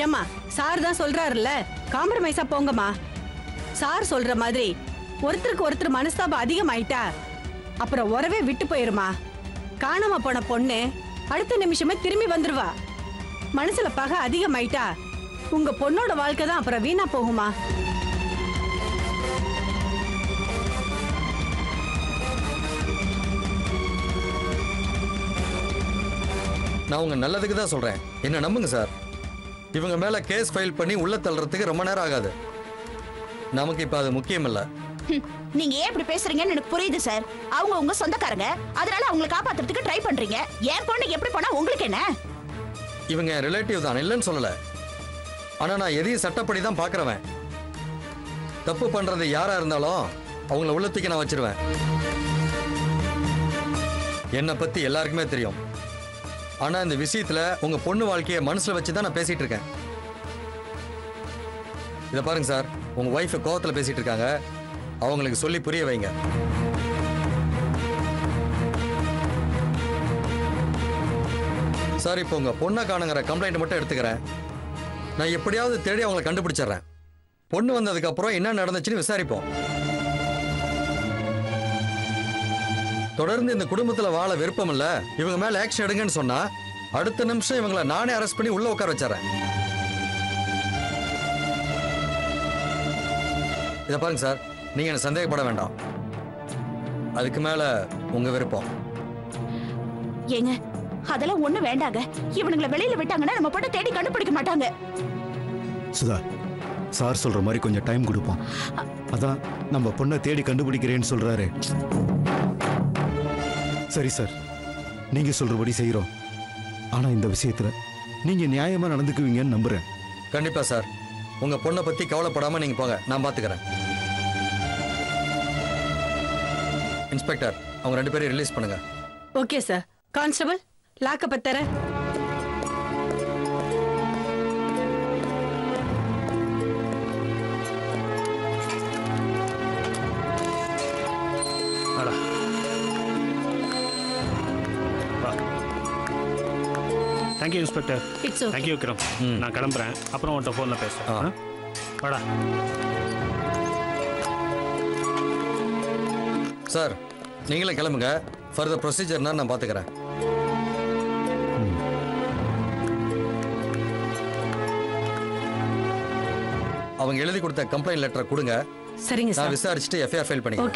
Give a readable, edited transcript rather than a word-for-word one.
ஏம்மா சார் தான் சொல்றாருல்ல, காம்ப்ரமைஸா போங்கம்மா. சார் சொல்ற மாதிரி ஒருத்தருக்கு ஒருத்தர் மனஸ்தாபம் அதிகமாயிட்டா அப்புறம் உறவே விட்டு போயிருமா. காணாம போன பொண்ணு அடுத்த நிமிஷமே திரும்பி வந்துருவா. மனசுல பகை அதிகமாயிட்டா உங்க பொண்ணோட வாழ்க்கை தான் அப்புறம் வீணா போகுமா. நான் உங்க நல்லதுக்கு தான் சொல்றேன், என்ன நம்புங்க சார். இவங்க மேல கேஸ் ஃபைல் பண்ணி உள்ள தள்ளுறதுக்கு ரொம்ப நேரம் ஆகாது. நமக்கு இப்ப அது முக்கியம் இல்ல. நீங்க ஏன் இப்படி பேசுறீங்கன்னு எனக்கு புரியுது சார். அவங்க உங்க சொந்தக்காரங்க, அதனால அவங்களை காப்பாத்துறதுக்கு ட்ரை பண்றீங்க. என் பொண்ணு எப்படி போனா உங்களுக்கு என்ன? இவங்க ரிலேட்டிவ் தான், இல்லைன்னு சொல்லல. ஆனா நான் எதையும் சட்டப்படி தான் பாக்குறவன். தப்பு பண்றது யாரா இருந்தாலும் அவங்கள உள்ளத்துக்கு நான் வச்சிருவேன். என்னை பத்தி எல்லாருக்குமே தெரியும். ஆனா இந்த விஷயத்துல உங்க பொண்ணு வாழ்க்கையை மனசுல வச்சுதான் நான் பேசிட்டு இருக்கேன். இத பாருங்க சார், உங்க ஒய்ஃப் கோவத்துல பேசிட்டு இருக்காங்க. அவங்களுக்கு சொல்லி புரிய வைங்க. சார், இப்போ உங்க பொண்ணை காணுங்கிற கம்ப்ளைண்ட் மட்டும் எடுத்துக்கிறேன். நான் எப்படியாவது தேடி அவங்களை கண்டுபிடிச்சிடுறேன். பொண்ணு வந்ததுக்கு அப்புறம் என்ன நடந்துச்சுன்னு விசாரிப்போம். தொடர்ந்து இந்த குடும்பத்துல வாழ விருப்பம் இல்ல, இவங்க மேல ஆக்ஷன் எடுங்கன்னு சொன்னா அடுத்த நிமிஷம் இவங்களை நானே அரெஸ்ட் பண்ணி உள்ள உட்கார வச்சிடறேன். இதை பாருங்க சார், நீங்க என்ன சந்தேகப்பட வேண்டாம். அதுக்கு மேல உங்க விருப்பம். ஏங்க அதெல்லாம் ஒண்ணு வேண்டாங்க. இவனுங்களை வெளியில விட்டாங்கன்னா நம்ம பொண்ணை தேடி கண்டுபிடிக்க மாட்டாங்க. சுதா, சார் சொல்ற மாதிரி கொஞ்சம் டைம் கொடுப்போம். அதான் நம்ம பொண்ணை தேடி கண்டுபிடிக்கிறேன்னு சொல்றாரு. சரி சார், நீங்க சொல்றபடி செய்யறோம். ஆனா இந்த விஷயத்துல நீங்க நியாயமா நடந்துக்குவீங்கன்னு நம்புறேன். கண்டிப்பா சார், உங்க பொண்ணை பத்தி கவலைப்படாம நீங்க போங்க, நான் பாத்துக்கிறேன். இன்ஸ்பெக்டர், அவங்க 2 பேரையும் ரிலீஸ் பண்ணுங்க. Okay sir. கான்ஸ்டபிள், லாக்கப்ப தர. Thank you inspector. It's okay. Thank you Vikram. நான் கிளம்புறேன், அப்புறம் உன்கிட்ட ஃபோனில் பேசுகிறேன். வாடா சார், நீங்களே கிளம்புங்க. ஃபர்தர் ப்ரொசீஜர்னா நான் பாத்துக்கிறேன். அவங்க எழுதி கொடுத்த கம்ப்ளைண்ட் லெட்டரை கொடுங்க. சரிங்க நான் சார். விசாரிச்சுட்டு எஃப்ஐஆர் ஃபைல் பண்ணிக்கிறேன்.